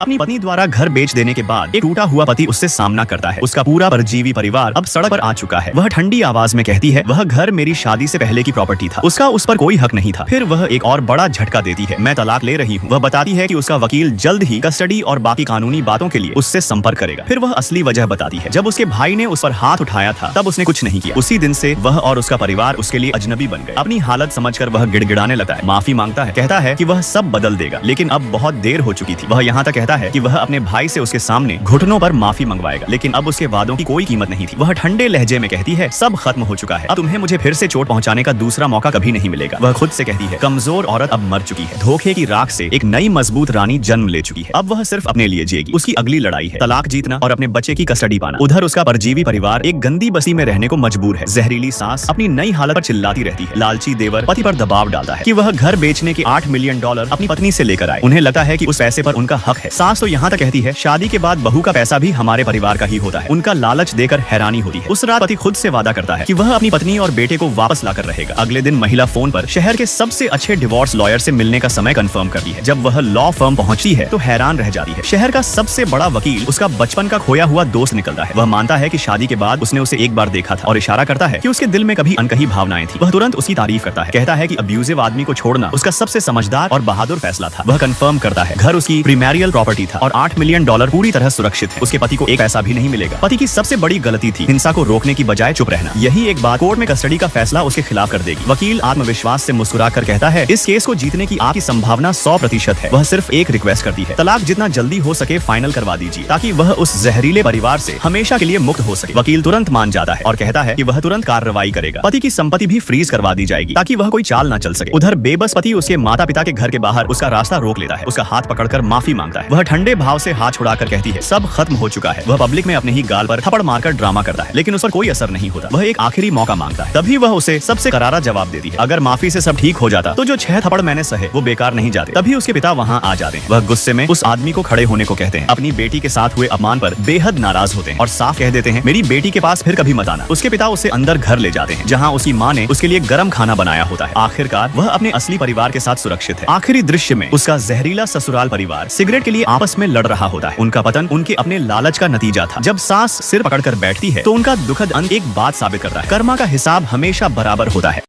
अपनी पत्नी द्वारा घर बेच देने के बाद एक टूटा हुआ पति उससे सामना करता है। उसका पूरा परजीवी परिवार अब सड़क पर आ चुका है। वह ठंडी आवाज में कहती है, वह घर मेरी शादी से पहले की प्रॉपर्टी था, उसका उस पर कोई हक नहीं था। फिर वह एक और बड़ा झटका देती है, मैं तलाक ले रही हूँ। वह बताती है कि उसका वकील जल्द ही कस्टडी और बाकी कानूनी बातों के लिए उससे संपर्क करेगा। फिर वह असली वजह बताती है, जब उसके भाई ने उस पर हाथ उठाया था तब उसने कुछ नहीं किया। उसी दिन से वह और उसका परिवार उसके लिए अजनबी बन गए। अपनी हालत समझकर वह गिड़गिड़ाने लगता है, माफी मांगता है, कहता है कि वह सब बदल देगा, लेकिन अब बहुत देर हो चुकी थी। वह यहाँ तक कहता है कि वह अपने भाई से उसके सामने घुटनों पर माफी मंगवाएगा, लेकिन अब उसके वादों की कोई कीमत नहीं थी। वह ठंडे लहजे में कहती है, सब खत्म हो चुका है, अब तुम्हें मुझे फिर से चोट पहुंचाने का दूसरा मौका कभी नहीं मिलेगा। वह खुद से कहती है, कमजोर औरत अब मर चुकी है, धोखे की राख से एक नई मजबूत रानी जन्म ले चुकी है। अब वह सिर्फ अपने लिए जिएगी। उसकी अगली लड़ाई है तलाक जीतना और अपने बच्चे की कस्टडी पाना। उधर उसका परजीवी परिवार एक गंदी बस्ती में रहने को मजबूर है। जहरीली सांस अपनी नई हालत पर चिल्लाती रहती है। लालची देवर पति पर दबाव डालता है कि वह घर बेचने के $8 मिलियन अपनी पत्नी से लेकर आए। उन्हें लगता है कि उस पैसे पर उनका हक है। सास तो यहाँ तक कहती है, शादी के बाद बहू का पैसा भी हमारे परिवार का ही होता है। उनका लालच देकर हैरानी होती है। उस रात पति खुद से वादा करता है कि वह अपनी पत्नी और बेटे को वापस लाकर रहेगा। अगले दिन महिला फोन पर शहर के सबसे अच्छे डिवोर्स लॉयर से मिलने का समय कंफर्म करती है। जब वह लॉ फर्म पहुंचती है तो हैरान रह जाती है। शहर का सबसे बड़ा वकील उसका बचपन का खोया हुआ दोस्त निकलता है। वह मानता है कि शादी के बाद उसने उसे एक बार देखा था और इशारा करता है कि उसके दिल में कभी अनकही भावनाएं थी। वह तुरंत उसकी तारीफ करता है, कहता है कि अब्यूजिव आदमी को छोड़ना उसका सबसे समझदार और बहादुर फैसला था। वह कंफर्म करता है, घर उसकी प्रीमैरियल प्रॉपर्टी था और $8 मिलियन पूरी तरह सुरक्षित है। उसके पति को एक पैसा भी नहीं मिलेगा। पति की सबसे बड़ी गलती थी हिंसा को रोकने की बजाय चुप रहना। यही एक बात कोर्ट में कस्टडी का फैसला उसके खिलाफ कर देगी। वकील आत्मविश्वास से मुस्कुराकर कहता है, इस केस को जीतने की आपकी संभावना 100% है। वह सिर्फ एक रिक्वेस्ट करती है, तलाक जितना जल्दी हो सके फाइनल करवा दीजिए, ताकि वह उस जहरीले परिवार से हमेशा के लिए मुक्त हो सके। वकील तुरंत मान जाता है और कहता है कि वह तुरंत कार्रवाई करेगा। पति की संपत्ति भी फ्रीज करवा दी जाएगी ताकि वह कोई चाल न चल सके। उधर बेबस पति उसके माता पिता के घर के बाहर उसका रास्ता रोक लेता है। उसका हाथ पकड़कर माफी मांगता है। वह ठंडे भाव से हाथ छुड़ाकर कहती है, सब खत्म हो चुका है। वह पब्लिक में अपने ही गाल पर थप्पड़ मारकर ड्रामा करता है, लेकिन उस पर कोई असर नहीं होता। वह एक आखिरी मौका मांगता है, तभी वह उसे सबसे करारा जवाब देती है, अगर माफी से सब ठीक हो जाता तो जो 6 थप्पड़ मैंने सहे वो बेकार नहीं जाते। तभी उसके पिता वहाँ आ जाते हैं। वह गुस्से में उस आदमी को खड़े होने को कहते हैं। अपनी बेटी के साथ हुए अपमान पर बेहद नाराज होते हैं और साफ कह देते हैं, मेरी बेटी के पास फिर कभी मत आना। उसके पिता उसे अंदर घर ले जाते हैं, जहाँ उसकी माँ ने उसके लिए गर्म खाना बनाया होता है। आखिरकार वह अपने असली परिवार के साथ सुरक्षित है। आखिरी दृश्य में उसका जहरीला ससुराल परिवार सिगरेट के लिए आपस में लड़ रहा होता है। उनका पतन उनके अपने लालच का नतीजा था। जब सास सिर पकड़कर बैठती है तो उनका दुखद अंत एक बात साबित करता है, कर्मा का हिसाब हमेशा बराबर होता है।